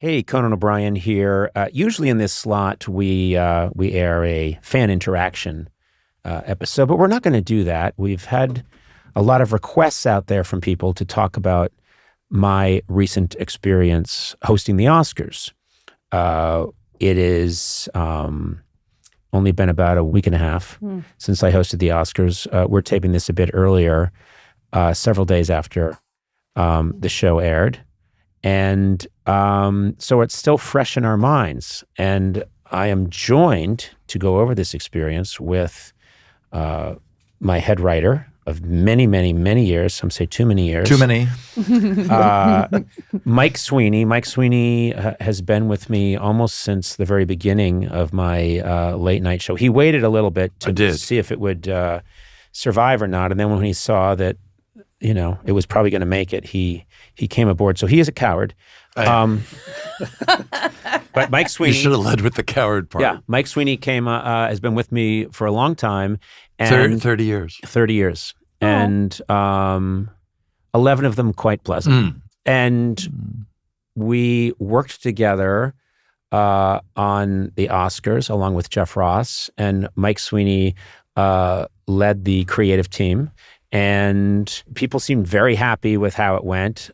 Hey, Conan O'Brien here. Usually in this slot, we air a fan interaction episode, but we're not going to do that. We've had a lot of requests out there from people to talk about my recent experience hosting the Oscars. It is only been about a week and a half since I hosted the Oscars. We're taping this a bit earlier, several days after the show aired. And so it's still fresh in our minds. And I am joined to go over this experience with my head writer of many, many, many years. Some say too many years. Too many. Mike Sweeney. Mike Sweeney has been with me almost since the very beginning of my late night show. He waited a little bit to see if it would survive or not. And then when he saw that, you know, it was probably going to make it, he came aboard. So he is a coward. But Mike Sweeney... You should have led with the coward part. Yeah, Mike Sweeney has been with me for a long time. And 30 years. 30 years. Oh. And 11 of them quite pleasant. And we worked together on the Oscars along with Jeff Ross. And Mike Sweeney led the creative team. And people seemed very happy with how it went.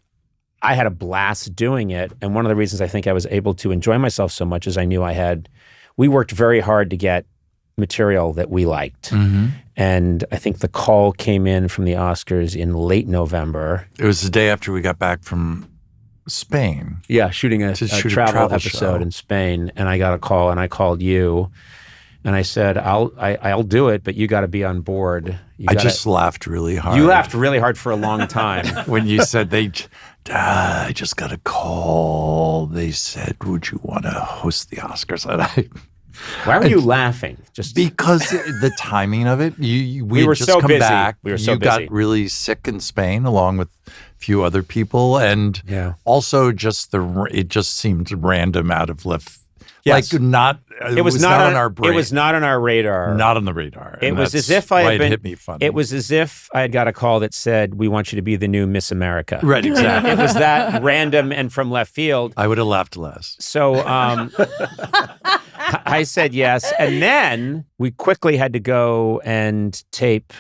I had a blast doing it. And one of the reasons I think I was able to enjoy myself so much is I knew we worked very hard to get material that we liked. And I think the call came in from the Oscars in late November. It was the day after we got back from Spain. Yeah, shooting a travel episode in Spain. And I got a call and I called you. And I said, I'll do it, but you got to be on board. I just laughed really hard. You laughed really hard for a long time. When you said I just got a call. They said, would you want to host the Oscars? And why were you laughing? Just because the timing of it. We were just so come busy. back. We were so busy. You got really sick in Spain along with a few other people. And also it just seemed random out of left. Yes. Like it was not on our brain. It was not on our radar. Not on the radar. It was as if it hit me funny. It was as if I had got a call that said, "We want you to be the new Miss America." Right, exactly. It was that random and from left field. I would have laughed less. So I said yes, and then we quickly had to go and tape.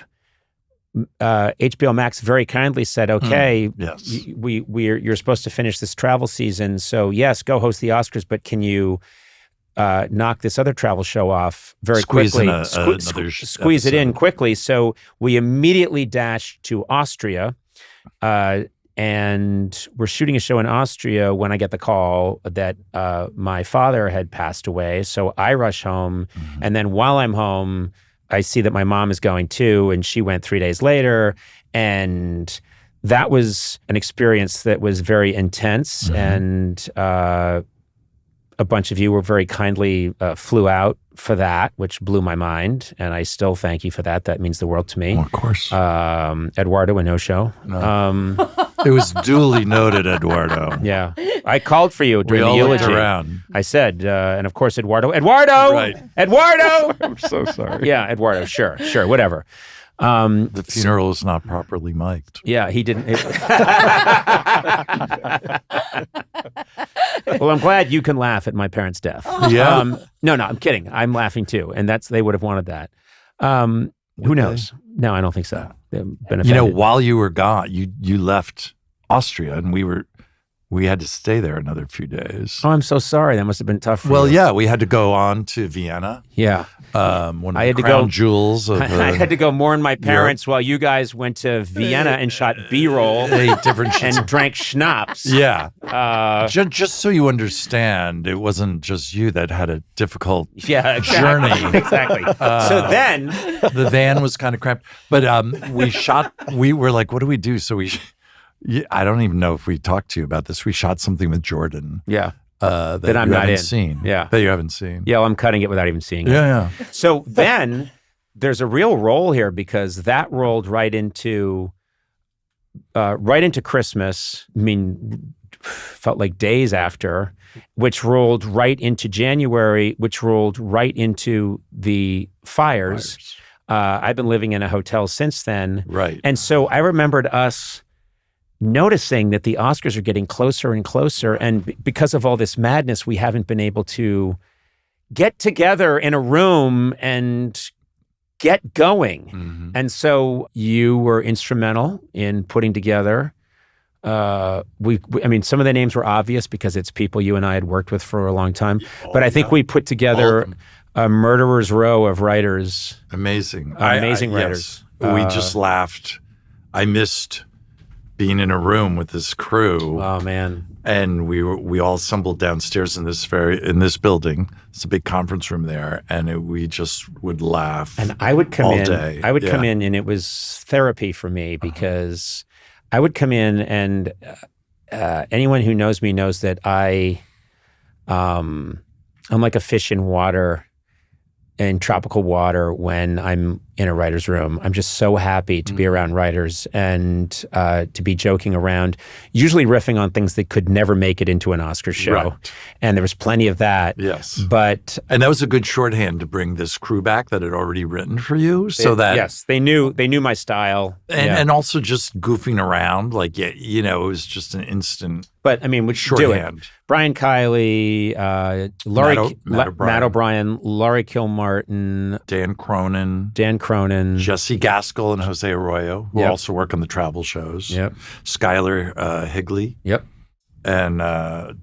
HBO Max very kindly said, "Okay, yes, you're supposed to finish this travel season, so yes, go host the Oscars, but can you?" knock this other travel show off very quickly. Squeeze it in quickly. So we immediately dashed to Austria, and we're shooting a show in Austria when I get the call that my father had passed away. So I rush home, and then while I'm home, I see that my mom is going too, and she went 3 days later, and that was an experience that was very intense, and a bunch of you were very kindly flew out for that, which blew my mind, and I still thank you for that. That means the world to me. Well, of course. Eduardo, a no-show. No. It was duly noted, Eduardo. Yeah. I called for you during the eulogy. Around. I said, and of course, Eduardo! Right. Eduardo! I'm so sorry. Yeah, Eduardo, sure, whatever. The funeral is not properly mic'd. Yeah, he didn't. Well, I'm glad you can laugh at my parents' death. Yeah. No, I'm kidding. I'm laughing too, and they would have wanted that. Who knows? No, I don't think so. They've been offended. While you were gone, you left Austria, and we had to stay there another few days. Oh, I'm so sorry. That must have been tough for you. Well, yeah, we had to go on to Vienna. Yeah. One of the crown jewels of I had to go mourn my parents while you guys went to Vienna and shot B-roll and drank schnapps. Yeah. Just so you understand, it wasn't just you that had a difficult journey. Exactly. So then... The van was kind of cramped. But we were like, what do we do? So I don't even know if we talked to you about this. We shot something with Jordan. Yeah. That I'm not in. Seen. Yeah. That you haven't seen. Yeah, well, I'm cutting it without even seeing it. Yeah. So then there's a real roll here because that rolled right into Christmas. I mean, felt like days after, which rolled right into January, which rolled right into the fires. I've been living in a hotel since then. Right. And so I remembered us noticing that the Oscars are getting closer and closer. And because of all this madness, we haven't been able to get together in a room and get going. Mm-hmm. And so you were instrumental in putting together. I mean, some of the names were obvious because it's people you and I had worked with for a long time. But I think we put together a murderer's row of writers. Amazing. Amazing writers. Yes. We just laughed. I missed being in a room with this crew. Oh, man. And we all assembled downstairs in this building. It's a big conference room there, and we just would laugh. And I would come all in. day. I would come in, and it was therapy for me because I would come in, and anyone who knows me knows that I'm like a fish in water, in tropical water when I'm in a writer's room. I'm just so happy to be around writers and to be joking around, usually riffing on things that could never make it into an Oscar show. Right. And there was plenty of that. Yes. And that was a good shorthand to bring this crew back that had already written for you. So yes, they knew my style. And also just goofing around, it was just an instant. But I mean, would shorthand. Brian Kiley, Matt O'Brien, Laurie Kilmartin, Dan Cronin, Jesse Gaskell, and Jose Arroyo, who also work on the travel shows. Yep. Skylar Higley. Yep. And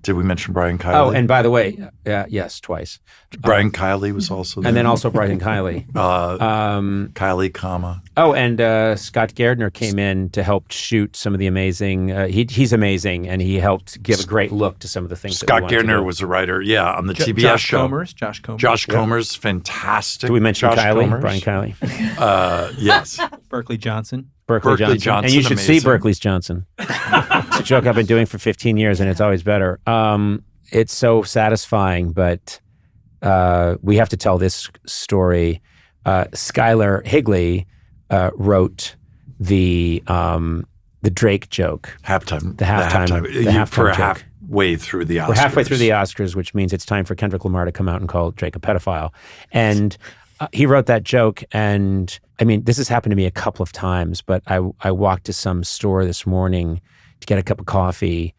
did we mention Brian Kiley? Oh, and by the way, yes, twice. Brian Kiley was also there. And then also Brian Kiley. Kiley, Oh, and Scott Gardner came in to help shoot some of the amazing, he's amazing, and he helped give a great look to some of the things that we wanted Gardner to do. was a writer, on the TBS show. Josh Comer. Josh Comer's fantastic. Did we mention Josh Kiley? Comer's. Brian Kiley? Yes. Berkeley Johnson. Berkeley Johnson. And you should see Berkeley's Johnson. It's a joke I've been doing for 15 years, and it's always better. It's so satisfying, but we have to tell this story. Skylar Higley wrote the Drake joke. The halftime for joke. halfway through the Oscars. We're halfway through the Oscars, which means it's time for Kendrick Lamar to come out and call Drake a pedophile. And he wrote that joke, and I mean, this has happened to me a couple of times, but I walked to some store this morning to get a cup of coffee,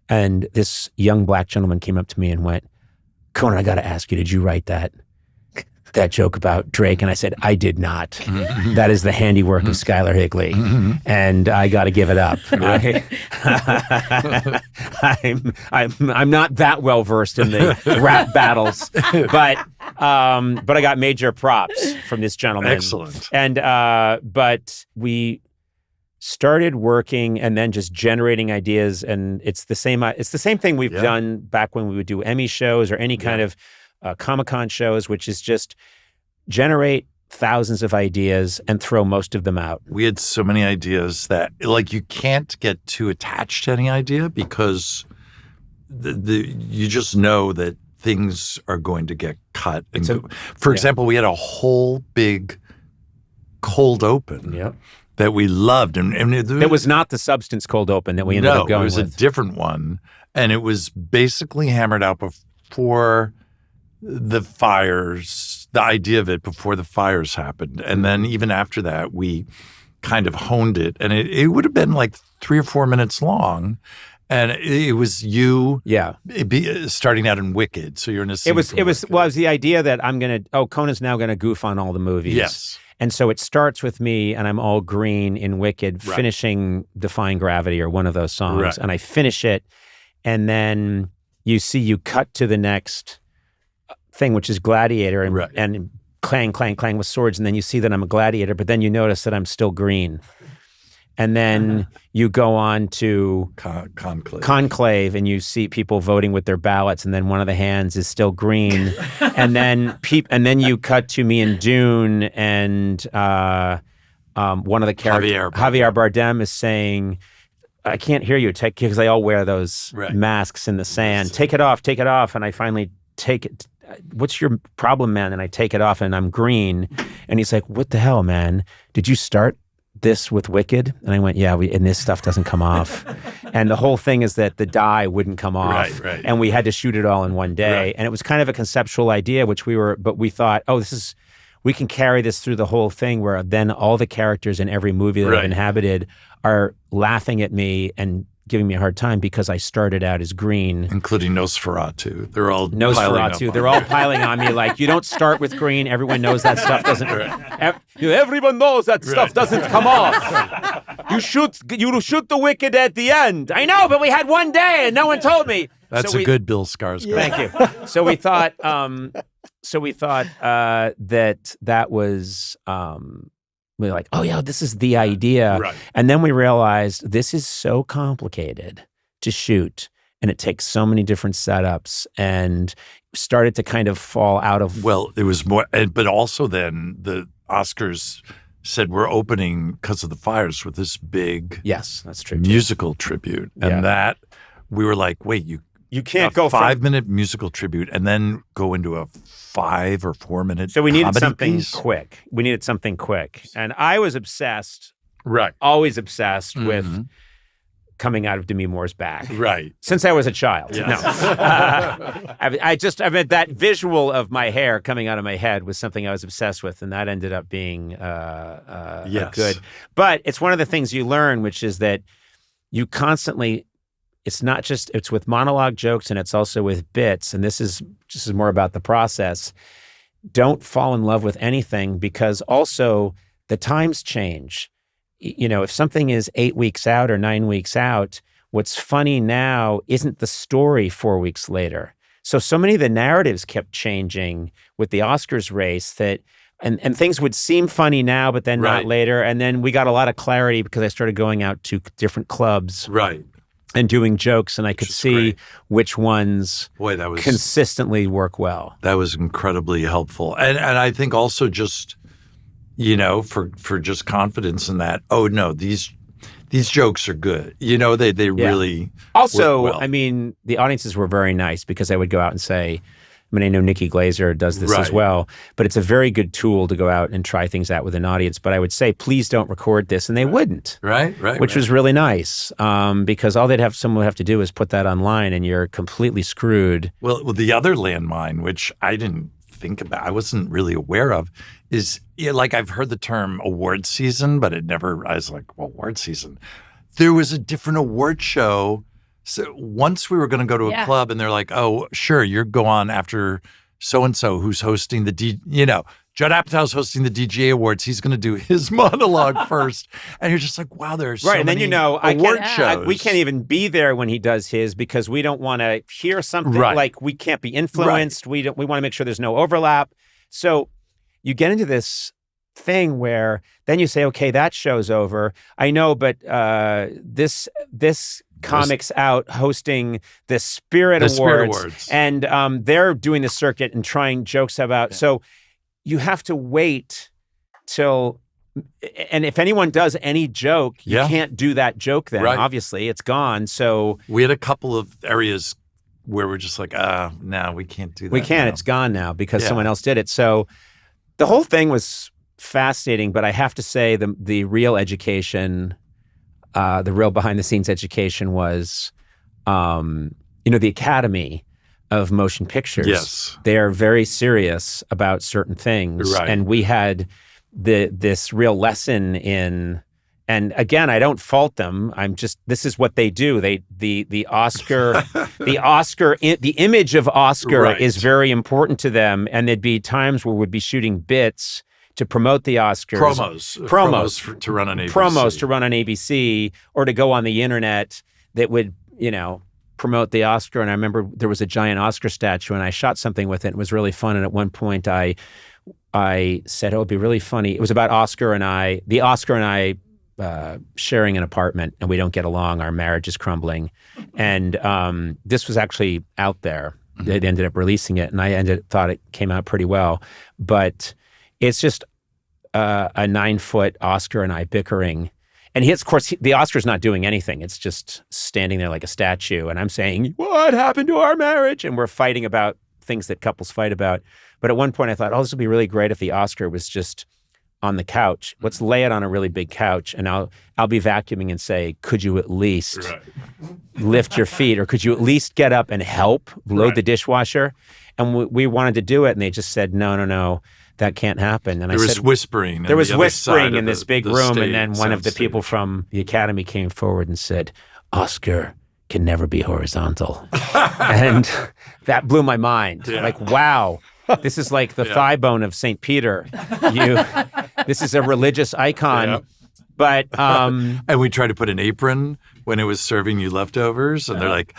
and this young black gentleman came up to me and went, "Conan, I got to ask you, did you write that joke about Drake?" And I said, "I did not. That is the handiwork of Skylar Higley, and I got to give it up. I'm not that well versed in the rap battles, but I got major props from this gentleman. Excellent. And but we started working and then just generating ideas, and it's the same thing we've done back when we would do Emmy shows or any kind of Comic-Con shows, which is just generate thousands of ideas and throw most of them out. We had so many ideas that you can't get too attached to any idea because you just know that things are going to get cut. For example, we had a whole big cold open that we loved. And it was not the Substance cold open that we ended up going with. No, it was a different one. And it was basically hammered out before the fires, the idea of it before the fires happened. And then even after that, we kind of honed it. And it would have been like 3 or 4 minutes long. And it was you starting out in Wicked. So you're in a scene. It was the idea that Conan's now going to goof on all the movies. Yes. And so it starts with me, and I'm all green in Wicked, finishing Defying Gravity or one of those songs. Right. And I finish it, and then you cut to the next thing, which is Gladiator, and clang, clang, clang with swords, and then you see that I'm a gladiator, but then you notice that I'm still green. And then you go on to Conclave, and you see people voting with their ballots, and then one of the hands is still green. And then you cut to me in Dune, and one of the characters, Javier Bardem, is saying, "I can't hear you," because they all wear those masks in the sand. Take it off. And I finally take it. "What's your problem, man?" And I take it off, and I'm green. And he's like, "What the hell, man? Did you start this with Wicked?" And I went, "Yeah, and this stuff doesn't come off." And the whole thing is that the dye wouldn't come off. Right. And we had to shoot it all in one day. Right. And it was kind of a conceptual idea, but we thought, we can carry this through the whole thing where then all the characters in every movie that I've inhabited are laughing at me and giving me a hard time because I started out as green. Including Nosferatu. They're all Nosferatu. They're all piling on me like, you don't start with green. Everyone knows that stuff doesn't... Everyone knows that stuff doesn't come off. You shoot the wicked at the end. I know, but we had one day and no one told me. That's a good Bill Skarsgård. Thank you. So we thought... that was... we were like, oh yeah, this is the idea. Right. And then we realized this is so complicated to shoot and it takes so many different setups and started to kind of fall out of... Well, it was more, but also then the Oscars said we're opening because of the fires with this big yes, that's true, musical tribute. And that we were like, wait, you can't go 5-minute musical tribute and then go into a 5 or 4 minute. So we needed something piece? quick. We needed something quick. And I was obsessed, always obsessed with coming out of Demi Moore's back. Right. Since I was a child. Yes. No. I mean, that visual of my hair coming out of my head was something I was obsessed with. And that ended up being good. But it's one of the things you learn, which is that you constantly... It's with monologue jokes and it's also with bits. And this is more about the process. Don't fall in love with anything because also the times change. You know, if something is 8 weeks out or 9 weeks out, what's funny now isn't the story 4 weeks later. So many of the narratives kept changing with the Oscars race that, and things would seem funny now, but then not later. And then we got a lot of clarity because I started going out to different clubs. Right. And doing jokes, and I could see which ones consistently work well. That was incredibly helpful. And I think also just, you know, for just confidence in that, oh no, these jokes are good. You know, they really also work well. I mean, the audiences were very nice because I would go out and say, I mean, I know Nikki Glaser does this as well, but it's a very good tool to go out and try things out with an audience. But I would say, please don't record this, and they wouldn't. Which was really nice because all someone would have to do is put that online, and you're completely screwed. Well, the other landmine, which I didn't think about, I wasn't really aware of, is like I've heard the term award season, but I was like, well, award season. There was a different award show. So once we were going to go to a club and they're like, oh, sure, you're go on after so-and-so who's hosting the Judd Apatow's hosting the DGA Awards. He's going to do his monologue first. And you're just like, wow, there's so and then many award shows. We can't even be there when he does his because we don't want to hear something like we can't be influenced. We want to make sure there's no overlap. So you get into this thing where then you say, okay, that show's over. I know, but this comic's out hosting the Spirit Awards. And they're doing the circuit and trying jokes about. So you have to wait till, and if anyone does any joke, you can't do that joke then. Obviously, it's gone. So we had a couple of areas where we're just like, no, we can't do that. We can't. Now. It's gone now because someone else did it. So the whole thing was fascinating, but I have to say the real education, the real behind-the-scenes education was, the Academy of Motion Pictures. Yes. They are very serious about certain things. And we had this real lesson in, and again, I don't fault them. this is what they do. The Oscar, the image of Oscar is very important to them. And there'd be times where we'd be shooting bits to promote the Oscars. Promos to run on ABC. Promos to run on ABC or to go on the internet that would, promote the Oscar. And I remember there was a giant Oscar statue and I shot something with it. It was really fun. And at one point I said, it'd be really funny. It was about Oscar and I sharing an apartment and we don't get along. Our marriage is crumbling. And this was actually out there. They ended up releasing it and I thought it came out pretty well. But it's just a 9-foot Oscar and I bickering. And the Oscar's not doing anything. It's just standing there like a statue. And I'm saying, what happened to our marriage? And we're fighting about things that couples fight about. But at one point I thought, this would be really great if the Oscar was just on the couch. Let's lay it on a really big couch and I'll be vacuuming and say, could you at least lift your feet or could you at least get up and help load the dishwasher? And we wanted to do it and they just said, no. that can't happen. And there I was said, whispering. there was on the other whispering side in of this the- big the room, stage, and then one of the sound people stage. from the Academy came forward and said, Oscar can never be horizontal. And that blew my mind. Yeah. Like, wow, this is like the thigh bone of St. Peter. This is a religious icon. Yeah. But And we tried to put an apron when it was serving you leftovers, and they're like,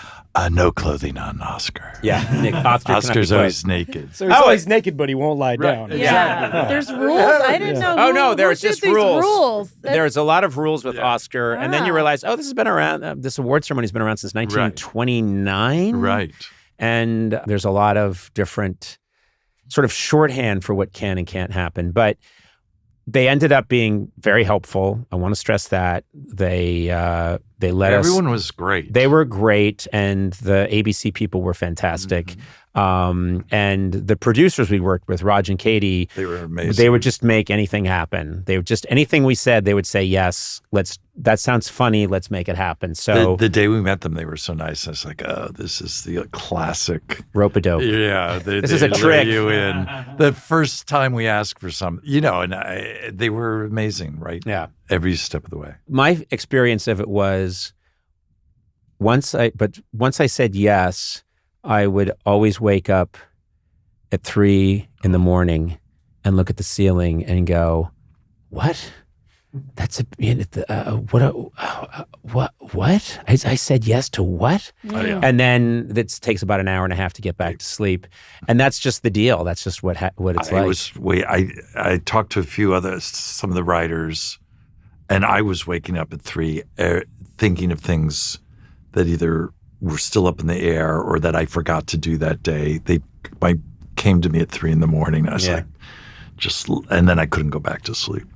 no clothing on Oscar. yeah, Nick, Oscar Oscar's cannot be always naked. So he's always naked, but he won't lie down. Yeah. There's rules. I didn't know. Oh who- no, who there's did just these rules. That's- There's a lot of rules with Oscar, and then you Ah. realize, this has been around. This award ceremony's been around since 1929, Right. And there's a lot of different sort of shorthand for what can and can't happen, but they ended up being very helpful. I want to stress that they let us. Everyone was great. They were great, and the ABC people were fantastic. And the producers we worked with, Raj and Katie, They were amazing. they would just make anything happen. They would just, anything we said, they would say, yes, that sounds funny, let's make it happen. So the day we met them, they were so nice. I was like, oh, this is the classic. rope-a-dope. Yeah. This is a lure trick. you in. The first time we asked for some, and they were amazing, right? Yeah. Every step of the way. My experience of it was once I said yes, I would always wake up at 3 in the morning and look at the ceiling and go, what? That's what? I said yes to what? Oh, yeah. And then it takes about an hour and a half to get back to sleep. And that's just the deal. That's just what it's like. I talked to some of the writers, and I was waking up at 3 thinking of things that either were still up in the air or that I forgot to do that day. They came to me at 3 in the morning. I was like, and then I couldn't go back to sleep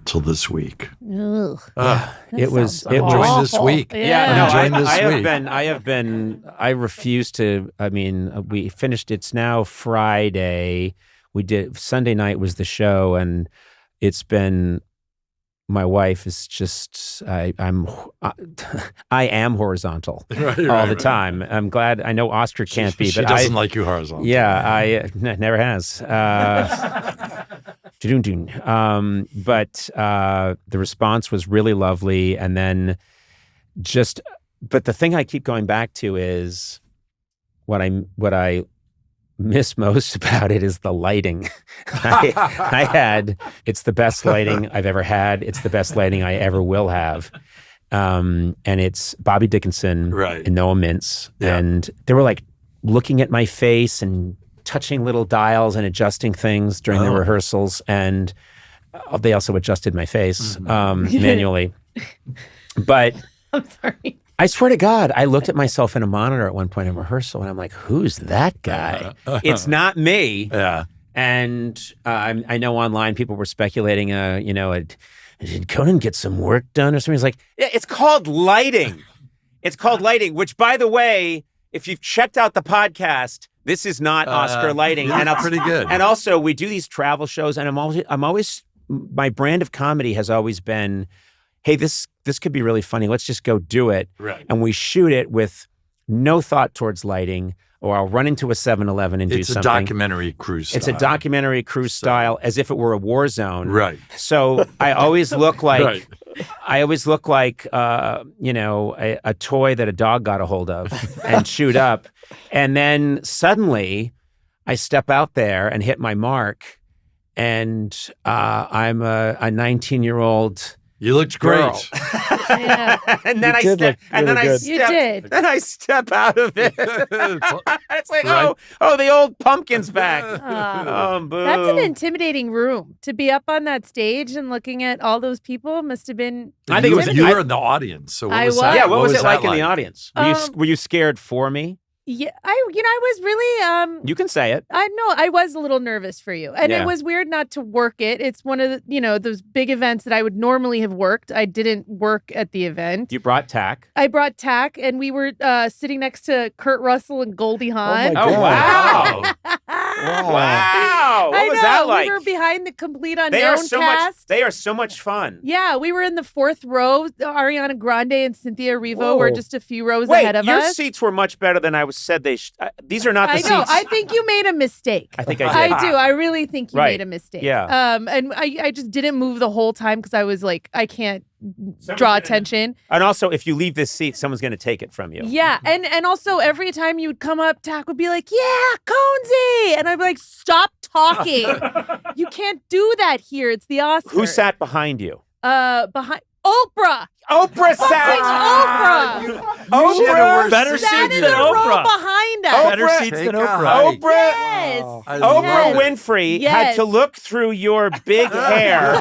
till this week. Ugh. It was Enjoying this week. Yeah. Enjoying this week. I refuse to, we finished, it's now Friday. Sunday night was the show, and it's been, my wife is just, I am horizontal all the time. I'm glad, I know Oscar can't be, She but doesn't like you horizontal. yeah, never has. But the response was really lovely. And then but the thing I keep going back to is what I miss most about it is the lighting. It's the best lighting I've ever had. It's the best lighting I ever will have. And it's Bobby Dickinson and Noah Mintz. Yeah. And they were like looking at my face and touching little dials and adjusting things during the rehearsals. And they also adjusted my face manually. But I'm sorry. I swear to God, I looked at myself in a monitor at one point in rehearsal, and I'm like, who's that guy? It's not me. Yeah. And I know online people were speculating, did Conan get some work done or something? He's like, yeah, it's called lighting. It's called lighting, which, by the way, if you've checked out the podcast, this is not Oscar lighting. Yeah, and pretty good. And also, we do these travel shows, and I'm always my brand of comedy has always been, hey, this could be really funny. Let's just go do it. Right. And we shoot it with no thought towards lighting, or I'll run into a 7-Eleven and do something. It's a documentary cruise style. It's a documentary cruise style, as if it were a war zone. Right. So I always look like, Right. A toy that a dog got a hold of and chewed up. And then suddenly I step out there and hit my mark, and I'm a 19-year-old You looked girl. great. Yeah. And then You did look really good. You did. Then I step out of it. It's like, Right. oh, the old pumpkin's back. Boo. That's an intimidating room to be up on that stage and looking at all those people. Must have been. I think it was- You were in the audience. So what I was was. that? Yeah, what was it that like in the audience? Were you scared for me? Yeah, I was really. You can say it. I know I was a little nervous for you, and Yeah. it was weird not to work it. It's one of the those big events that I would normally have worked. I didn't work at the event. You brought tack. I brought tack, and we were sitting next to Kurt Russell and Goldie Hawn. my Oh, God. wow. Wow. What was that like? We were behind the complete unknown They are so cast. They are so much fun. Yeah, we were in the 4th row. Ariana Grande and Cynthia Erivo were just a few rows ahead of your us. seats were much better than I said they these are not the seats. I know. I think you made a mistake. I think I did. I do. I really think you made a mistake. Yeah. And I just didn't move the whole time because I was like, I can't draw attention. And also, if you leave this seat, someone's going to take it from you. Yeah. And also, every time you would come up, Tack would be like, yeah, Conesy. And I'd be like, stop talking. You can't do that here. It's the Oscars. Who sat behind you? Behind Oprah. Oprah sat. Oprah. Oprah. Better Sat seats in than the row Oprah. behind us. Better seats than Oprah. Oprah. Yes. Oprah Winfrey had to look through your big hair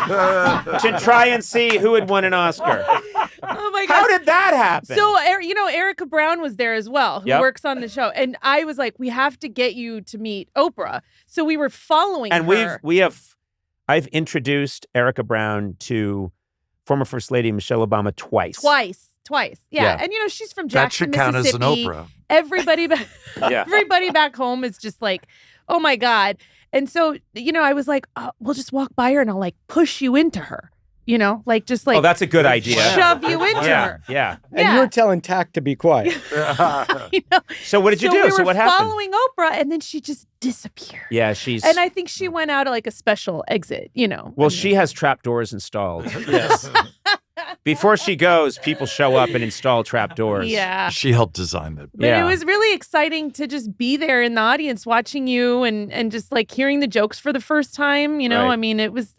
to try and see who had won an Oscar. Oh my God. How did that happen? So, Erica Brown was there as well, who works on the show. And I was like, we have to get you to meet Oprah. So we were following her. And I've introduced Erica Brown to former First Lady Michelle Obama twice. Yeah. And she's from Jackson, that should count Mississippi. as an Oprah. Everybody back home is just like, oh my God. And so, I was like, we'll just walk by her and I'll like push you into her. Just like, oh, that's a good idea. Shove you into her. Yeah. And you were telling Tack to be quiet. So what did you do? We so were what happened? following Oprah, and then she just disappeared. Yeah, and I think she went out like a special exit. Well, she has trapdoors installed. Yes. Before she goes, people show up and install trapdoors. Yeah. She helped design that. But it was really exciting to just be there in the audience watching you and just like hearing the jokes for the first time. Right. I mean, it was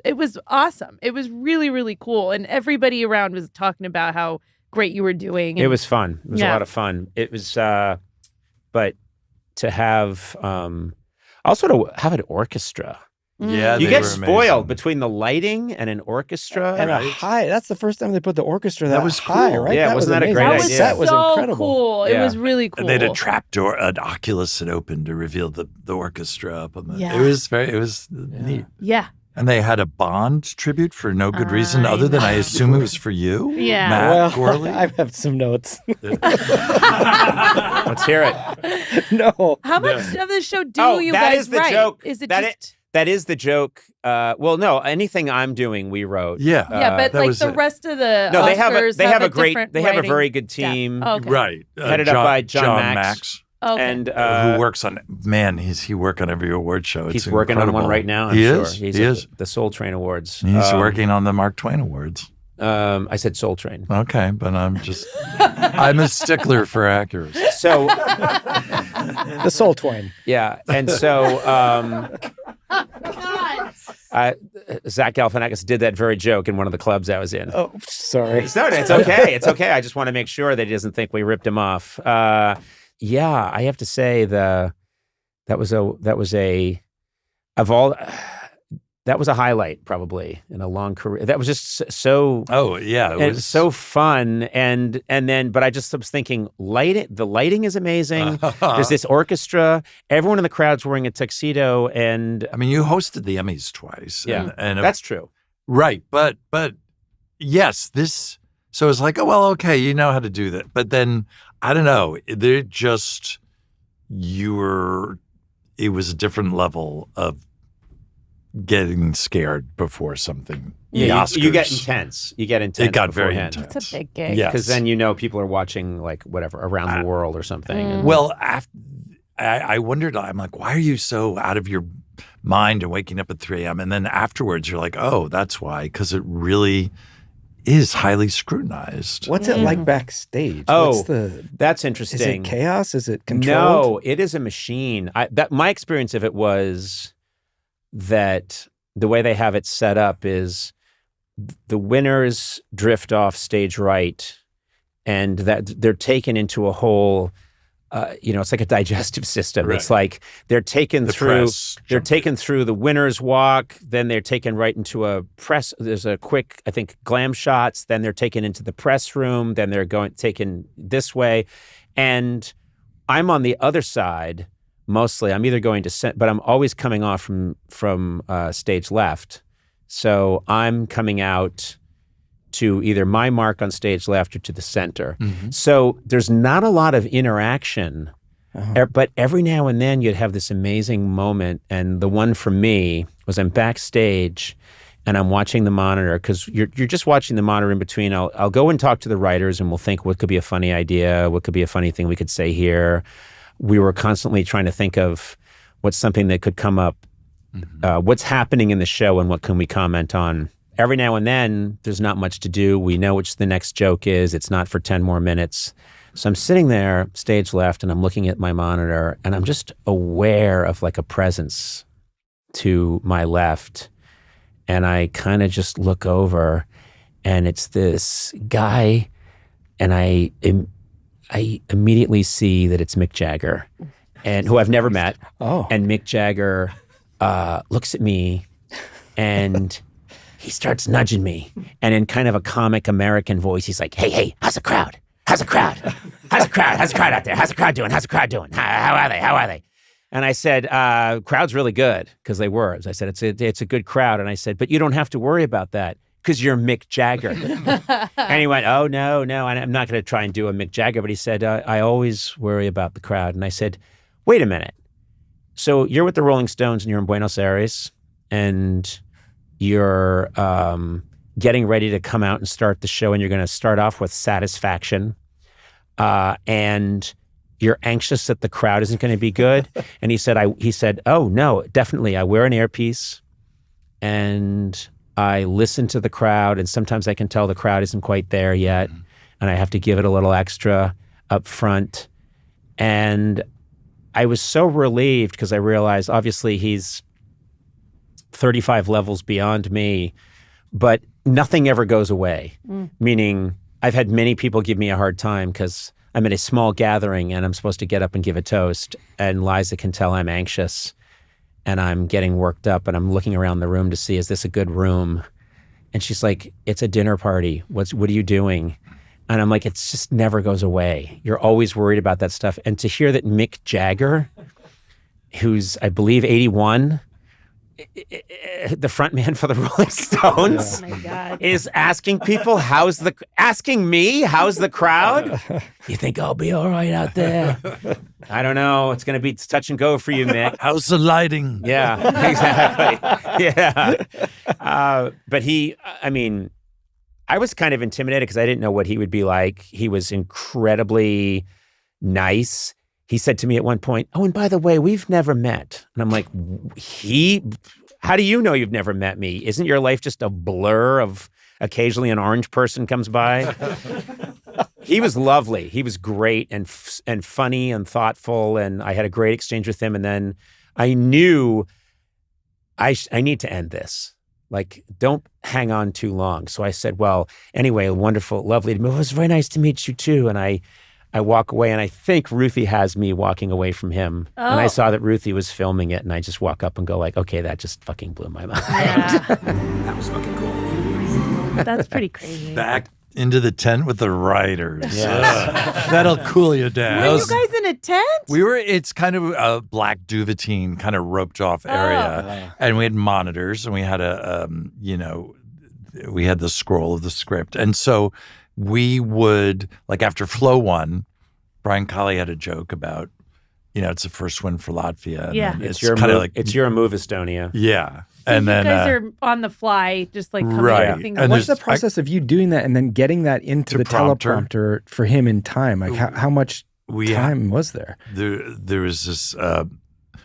awesome. It was really, really cool. And everybody around was talking about how great you were doing. It was fun. It was a lot of fun. It was, but to have, also to have an orchestra. Yeah, you get spoiled amazing. Between the lighting and an orchestra and a high. That's the first time they put the orchestra that was high, cool. right? Yeah, wasn't that a great amazing. idea? That was so incredible. Cool. Yeah. It was really cool. And they had a trapdoor, an Oculus that opened to reveal the orchestra up on the. Yeah. It was neat. Yeah. And they had a Bond tribute for no good reason other than I assume it was for you. Yeah. Matt Well, Gourley. I have some notes. Let's hear it. No. How much of the show do you that guys is the write? joke. Is it that that is the joke. Well, no, anything I'm doing, we wrote. Yeah. but that like was the it. rest of the No, Oscars they have a different very good team. staff. Oh, okay. Right. Headed up by John Max. Okay. And who works on he work on every award show. He's It's working on incredible. one right now. I'm he sure. is. He's he at is. the Soul Train Awards. He's working on the Mark Twain Awards. I said Soul Train. Okay, but I'm a stickler for accuracy. So The Soul Twain. yeah, and so Zach Galifianakis did that very joke in one of the clubs I was in. Oh, sorry. No, it's okay. It's okay. I just want to make sure that he doesn't think we ripped him off. Yeah, I have to say that was a highlight probably in a long career. That was just so. Oh yeah, it was so fun. And then, but I just was thinking, the lighting is amazing. There's this orchestra. Everyone in the crowd's wearing a tuxedo, and I mean, you hosted the Emmys twice. Yeah, and that's true. Right, but yes, this. So it's like, oh well, okay, you know how to do that. But then I don't know. It was a different level of getting scared before something. Yeah, the you get Oscars. intense. You get intense. It got very beforehand. intense. It's a big gig. Yes. Because then people are watching like whatever around the world or something. And Well, I wondered. I'm like, why are you so out of your mind and waking up at 3 a.m. And then afterwards, you're like, oh, that's why, because it really is highly scrutinized. What's it like backstage? Oh, What's that's is interesting. it chaos? Is it controlled? No, it is a machine. My experience of it was that the way they have it set up is the winners drift off stage right, and that they're taken into a whole. It's like a digestive system. Right. It's like they're taken through. press They're jump. taken through the winner's walk. Then they're taken right into a press. There's a quick, I think, glam shots. Then they're taken into the press room. Then they're taken this way, and I'm on the other side. Mostly, I'm either going to but I'm always coming off from stage left. So I'm coming out to either my mark on stage left or to the center. Mm-hmm. So there's not a lot of interaction But every now and then you'd have this amazing moment. And the one for me was I'm backstage and I'm watching the monitor, because you're just watching the monitor in between. I'll go and talk to the writers and we'll think what could be a funny idea, what could be a funny thing we could say here. We were constantly trying to think of what's something that could come up, what's happening in the show and what can we comment on. Every now and then there's not much to do. We know which the next joke is. It's not for 10 more minutes. So I'm sitting there, stage left, and I'm looking at my monitor and I'm just aware of like a presence to my left. And I kind of just look over and it's this guy, and I immediately see that it's Mick Jagger, and who I've never met. Oh. And Mick Jagger looks at me and he starts nudging me. And in kind of a comic American voice, he's like, hey, how's the crowd? How's the crowd? How's the crowd? How's the crowd out there? How's the crowd doing? How's the crowd doing? How are they? How are they? And I said, crowd's really good, because they were. As I said, it's a good crowd. And I said, but you don't have to worry about that because you're Mick Jagger. And he went, oh, no. And I'm not going to try and do a Mick Jagger. But he said, I always worry about the crowd. And I said, wait a minute. So you're with the Rolling Stones and you're in Buenos Aires and you're getting ready to come out and start the show, and you're going to start off with Satisfaction. And you're anxious that the crowd isn't going to be good. And he said, oh, no, definitely. I wear an earpiece and I listen to the crowd, and sometimes I can tell the crowd isn't quite there yet. And I have to give it a little extra up front. And I was so relieved, because I realized obviously he's 35 levels beyond me, but nothing ever goes away. Meaning I've had many people give me a hard time because I'm at a small gathering and I'm supposed to get up and give a toast, and Liza can tell I'm anxious and I'm getting worked up, and I'm looking around the room to see, is this a good room? And she's like, it's a dinner party. What are you doing? And I'm like, it just never goes away. You're always worried about that stuff. And to hear that Mick Jagger, who's, I believe, 81, the front man for the Rolling Stones, Oh my God. is asking people, asking me, how's the crowd? You think I'll be all right out there? I don't know. It's going to be touch and go for you, Mick. How's the lighting? Yeah, exactly. Yeah. But I was kind of intimidated because I didn't know what he would be like. He was incredibly nice. He said to me at one point, oh, and by the way, we've never met. And I'm like, how do you know you've never met me? Isn't your life just a blur of occasionally an orange person comes by? He was lovely. He was great and funny and thoughtful. And I had a great exchange with him. And then I knew I need to end this. Like, don't hang on too long. So I said, well, anyway, wonderful, lovely. It was very nice to meet you too. And I walk away, and I think Ruthie has me walking away from him. Oh. And I saw that Ruthie was filming it, and I just walk up and go like, okay, that just fucking blew my mind. Yeah. That was fucking cool. That's pretty crazy. Back into the tent with the writers. Yes. That'll cool you down. Were you guys in a tent? It's kind of a black duvetine kind of roped off area. And we had monitors, and we had we had the scroll of the script. And so we would, like after Flow 1, Brian Colley had a joke about, it's the first win for Latvia. And yeah. It's your kind of like, it's your move, Estonia. Yeah. So and you then guys are on the fly, just like coming right. up with things. And what's the process of you doing that and then getting that into the teleprompter for him in time? Like how much time was there? There was this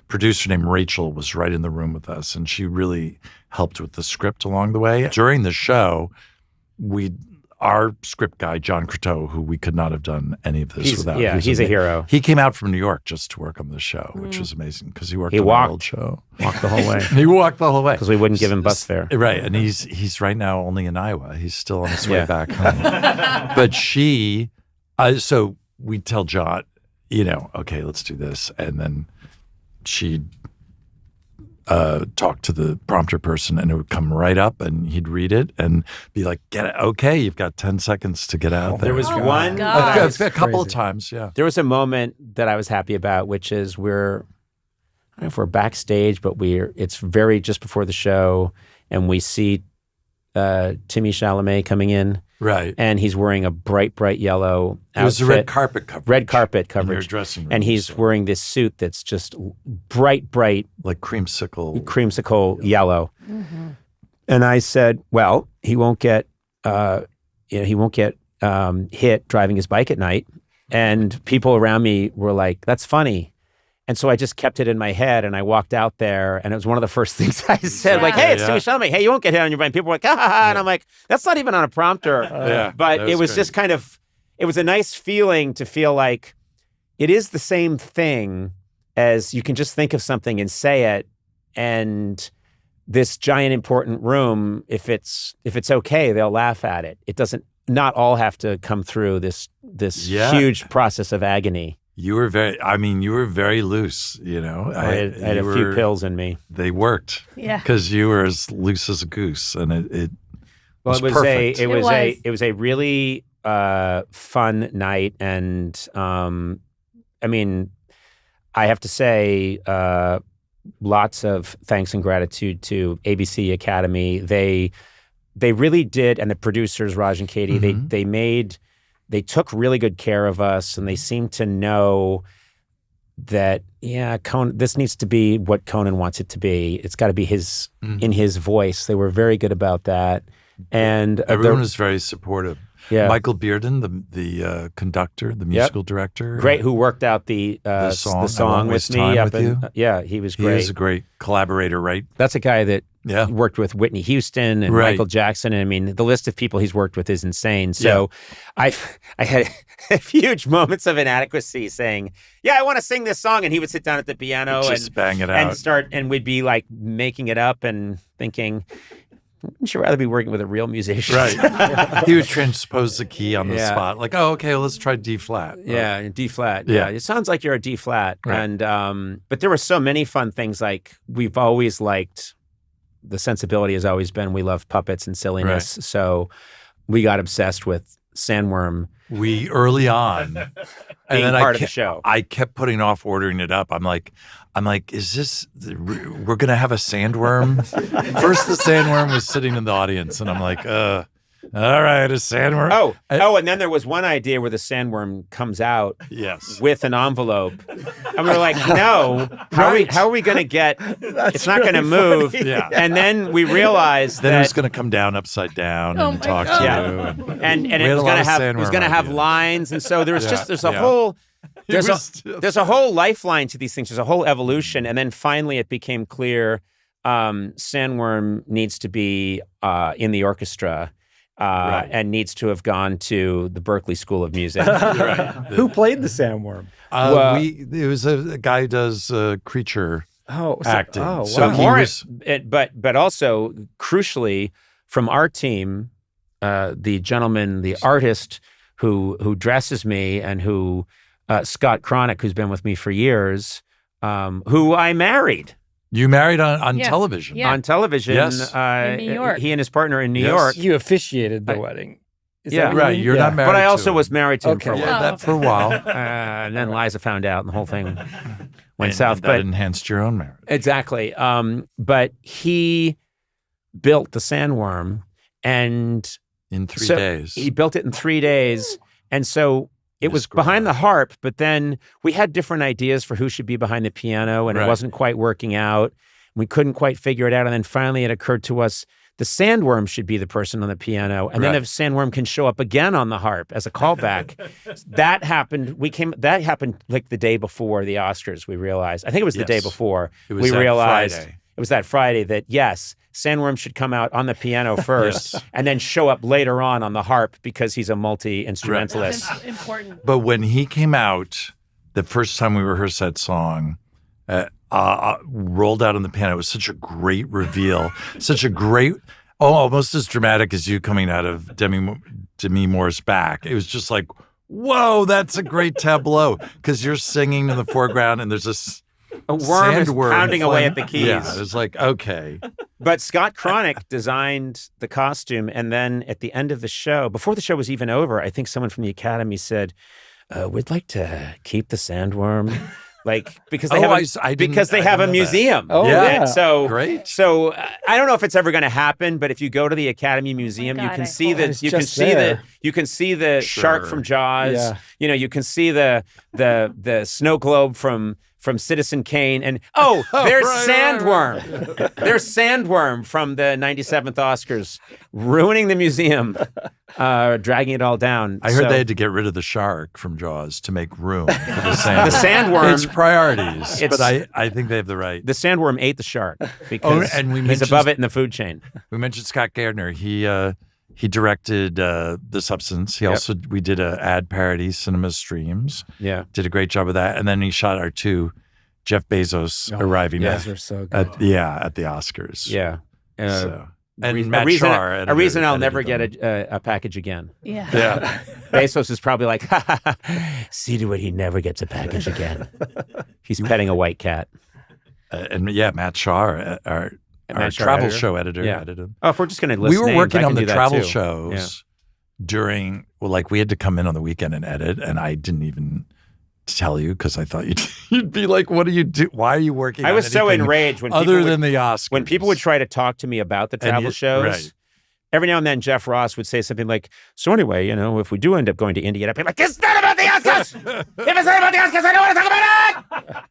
producer named Rachel was right in the room with us, and she really helped with the script along the way. During the show, our script guy, John Croteau, who we could not have done any of this without. Yeah, he's a hero. He came out from New York just to work on the show, which was amazing because he worked on the old show. Walked the whole way. He walked the whole way. Because we wouldn't give him bus fare. Right, and he's right now only in Iowa. He's still on his way back home. But so we'd tell John, okay, let's do this. And then she'd talk to the prompter person, and it would come right up, and he'd read it and be like, "Get it? Okay, you've got 10 seconds to get out there." There was one a couple of times, yeah. There was a moment that I was happy about, which is I don't know if we're backstage, but it's very just before the show, and we see Timmy Chalamet coming in, Right. And he's wearing a bright yellow outfit. It was a red carpet coverage. Red carpet coverage. In your dressing room. And he's wearing this suit that's just bright. Like creamsicle yellow. Mm-hmm. And I said, well, he won't get hit driving his bike at night. And people around me were like, that's funny. And so I just kept it in my head, and I walked out there, and it was one of the first things I said, like, hey, it's Timmy Chalamet. Hey, you won't get hit on your bike. And people were like, ha, ha, ha. And I'm like, that's not even on a prompter. But it was just kind of, it was a nice feeling to feel like it is the same thing as you can just think of something and say it, and this giant important room, if it's okay, they'll laugh at it. It doesn't not all have to come through this huge process of agony. You were very loose, you know. I had a few pills in me. They worked. Yeah. Because you were as loose as a goose, and it was perfect. It was a really fun night, and I mean, I have to say, lots of thanks and gratitude to ABC Academy. They really did, and the producers, Raj and Katie, they took really good care of us, and they seemed to know that, this needs to be what Conan wants it to be. It's got to be in his voice. They were very good about that. And everyone was very supportive. Yeah. Michael Bearden, the conductor, the musical director. Great, who worked out the song with me. He was great. He was a great collaborator, right? That's a guy that worked with Whitney Houston and Michael Jackson. And I mean, the list of people he's worked with is insane. So I had huge moments of inadequacy saying, I want to sing this song. And he would sit down at the piano and bang it out. And we'd be like making it up and thinking, wouldn't you rather be working with a real musician? Right. He would transpose the key on the spot. Like, okay, well, let's try D flat. D flat. Yeah. It sounds like you're a D flat. Right. And but there were so many fun things. Like, we've always liked, the sensibility has always been, we love puppets and silliness. Right. So we got obsessed with Sandworm. We early on. And then part of the show. I kept putting off ordering it up. I'm like, is this, we're going to have a sandworm? First, the sandworm was sitting in the audience, and I'm like, all right, a sandworm. And then there was one idea where the sandworm comes out with an envelope. And we were like, no, how are we going to get, it's not going to move. Yeah. And then we realized that it was going to come down upside down and talk to you. And it was going to have lines. And so there's a whole... There's a whole lifeline to these things. There's a whole evolution. And then finally it became clear Sandworm needs to be in the orchestra and needs to have gone to the Berklee School of Music. Who played the Sandworm? It was a guy who does creature acting. Oh, wow. So but also, crucially, from our team, the gentleman, the artist who dresses me and who... Scott Cronick, who's been with me for years, who I married. You married on television? Yeah. On television. Yes. In New York. He and his partner in New York. You officiated the wedding. Is that right. You're not married But I also was married to him for a while. That for a while. And then Liza found out and the whole thing went south. That enhanced your own marriage. Exactly. But he built the Sandworm, and... In 3 days. He built it in 3 days. And so... It was behind the harp, but then we had different ideas for who should be behind the piano, and it wasn't quite working out. We couldn't quite figure it out. And then finally it occurred to us the Sandworm should be the person on the piano. And then if Sandworm can show up again on the harp as a callback. That happened like the day before the Oscars, we realized. I think it was the day before. We realized Friday. It was that Friday that, yes, Sandworm should come out on the piano first and then show up later on the harp because he's a multi-instrumentalist. That's important. But when he came out, the first time we rehearsed that song, rolled out on the piano, it was such a great reveal. Such a great, almost as dramatic as you coming out of Demi Moore's back. It was just like, whoa, that's a great tableau. Because you're singing in the foreground and there's this... A worm is pounding away at the keys. Yeah, it was like, okay. But Scott Cronick designed the costume, and then at the end of the show, before the show was even over, I think someone from the Academy said, we'd like to keep the Sandworm. Like because they have a museum. Oh yeah. So great. So I don't know if it's ever going to happen, but if you go to the Academy Museum, you can see the shark from Jaws. Yeah. You know, you can see the snow globe from Citizen Kane, and there's Sandworm. There's Sandworm from the 97th Oscars, ruining the museum, dragging it all down. I heard they had to get rid of the shark from Jaws to make room for the sandworm. The sandworm. It's priorities, but I think they have the right. The sandworm ate the shark because he's above it in the food chain. We mentioned Scott Gardner. He directed The Substance. We did a ad parody, Cinema Streams. Yeah. Did a great job of that. And then he shot our two Jeff Bezos arriving those are so good. at the Oscars. Yeah. And Matt Shar. A reason I'll never get a package again. Yeah. Bezos is probably like, see to it he never gets a package again. He's petting a white cat. Matt Shar, our travel show editor. Yeah. Edited. Oh, if we're just going to list we were names, working on the travel too. shows during, we had to come in on the weekend and edit, and I didn't even tell you because I thought you'd be like, what do you do? Why are you working on I was so enraged when other than the Oscars. When people would try to talk to me about the travel shows, right. Every now and then Jeff Ross would say something like, so anyway, if we do end up going to India, I'd be like, it's not about the Oscars! If it's not about the Oscars, I don't want to talk about it!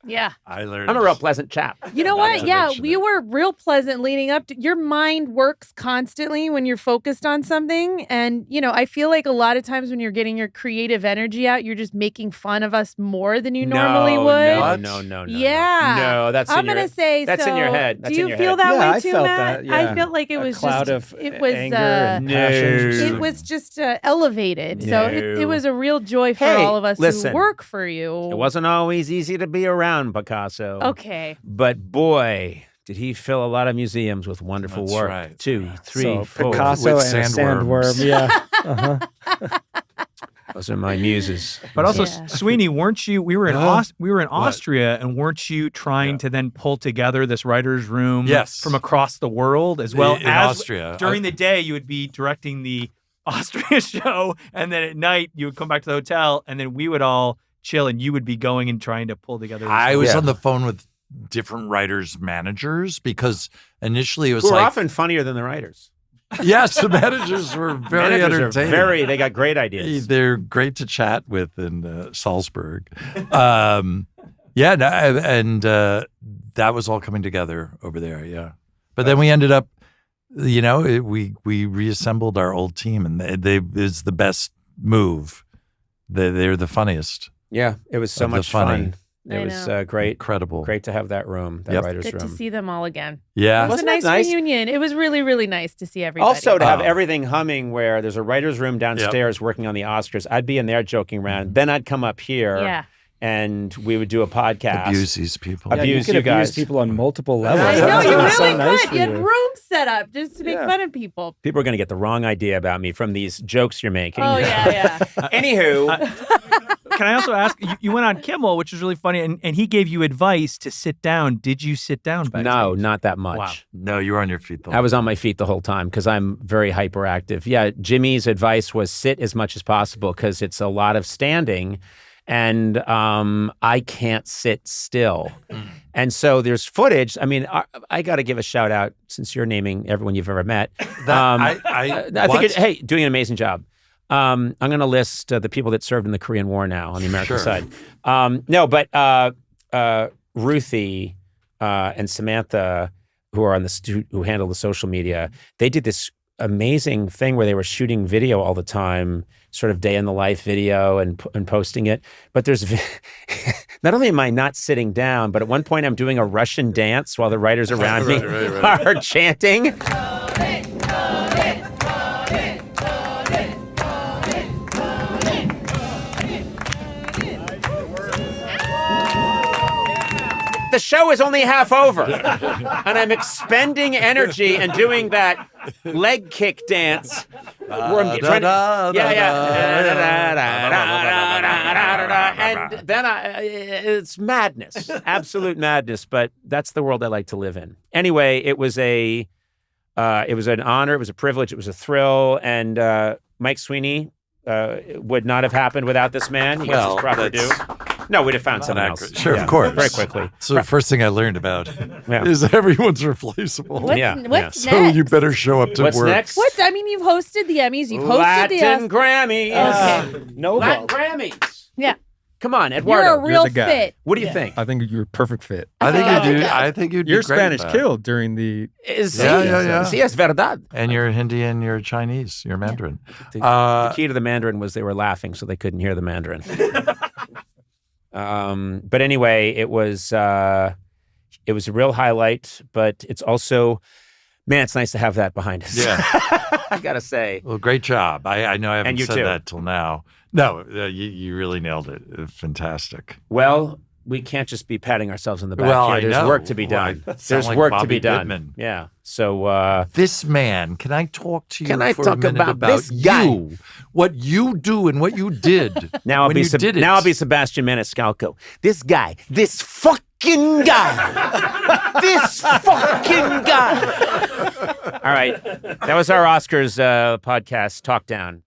Yeah. I'm a real pleasant chap. You know what? Yeah, we were real pleasant leading up to. Your mind works constantly when you're focused on something. And, I feel like a lot of times when you're getting your creative energy out, you're just making fun of us more than you normally would. No. Yeah. No, that's I'm going to say that's in your head. That's do in you your feel head. that way I too, felt Matt? that, yeah. I felt like it was cloud just of it was anger and passion. it was just elevated. So it was a real joy for all of us who work for you. It wasn't always easy to be around Picasso. Okay. But boy, did he fill a lot of museums with wonderful work. Right. 2, 3, 4. Picasso with and sandworms. Sandworm. Yeah. Those are my muses. But also, Sweeney, weren't you? We were in Austria, and weren't you trying to then pull together this writers' room from across the world as well? In Austria, during the day, you would be directing the Austria show, and then at night you would come back to the hotel, and then we would all chill, and you would be going and trying to pull together. I was on the phone with different writers' managers because initially it was often funnier than the writers. Yes, the managers were very entertaining. They got great ideas. They're great to chat with in Salzburg. And that was all coming together over there. Yeah, but then we ended up, we reassembled our old team, and it's the best move. They're the funniest. Yeah, it was so much fun. It was great. Incredible. Great to have that room, that writer's room. Good to see them all again. Yeah. It was a nice reunion. It was really, really nice to see everybody. Also, to have everything humming where there's a writer's room downstairs working on the Oscars. I'd be in there joking around. Then I'd come up here and we would do a podcast. Abuse these people. Abuse you guys. People on multiple levels. I know, you really so nice could. You had rooms set up just to make fun of people. People are going to get the wrong idea about me from these jokes you're making. Oh, yeah. Anywho. Can I also ask, you went on Kimmel, which was really funny, and he gave you advice to sit down. Did you sit down backstage? No, not that much. Wow. No, you were on your feet the whole time. I was on my feet the whole time because I'm very hyperactive. Yeah, Jimmy's advice was sit as much as possible because it's a lot of standing, and I can't sit still. And so there's footage. I mean, I got to give a shout out, since you're naming everyone you've ever met. I think doing an amazing job. I'm going to list the people that served in the Korean War now on the American side. Ruthie and Samantha, who are who handle the social media, they did this amazing thing where they were shooting video all the time, sort of day in the life video and posting it. But there's not only am I not sitting down, but at one point I'm doing a Russian dance while the writers around me are chanting. The show is only half over, and I'm expending energy and doing that leg kick dance. And then it's madness, absolute madness. But that's the world I like to live in. Anyway, it was an honor, it was a privilege, it was a thrill, and Mike Sweeney would not have happened without this man. He gets his proper due. No, we'd have found something else. Sure, of course. Very quickly. So the first thing I learned about is everyone's replaceable. What's So next? you better show up to What's work. next? I mean, you've hosted the Emmys. You've hosted Latin the Grammys. Okay. Latin Grammys. Yeah. Come on, Eduardo. You're a real the guy. fit. What do you think? I think you're a perfect fit. I think you'd Your be great Spanish at that. killed during the. Yeah. Sí, es verdad. And you're Hindi and you're Chinese. You're Mandarin. The key to the Mandarin was they were laughing, so they couldn't hear the Mandarin. But anyway, it was a real highlight. But it's also, man, it's nice to have that behind us. Yeah. I gotta say. Well, great job. I know I haven't you said too. that till now. No, you really nailed it. Fantastic. Well, we can't just be patting ourselves on the back Well, here. There's I know. work to be Well, done. I sound There's like work to Bobby be done. Pittman. Yeah. So This man, can I talk to you Can I for talk a minute about this guy? you? What you do and what you did now I'll when be you did it. now I'll be Sebastian Maniscalco. This guy, this fucking guy, this fucking guy. All right, that was our Oscars podcast talk down.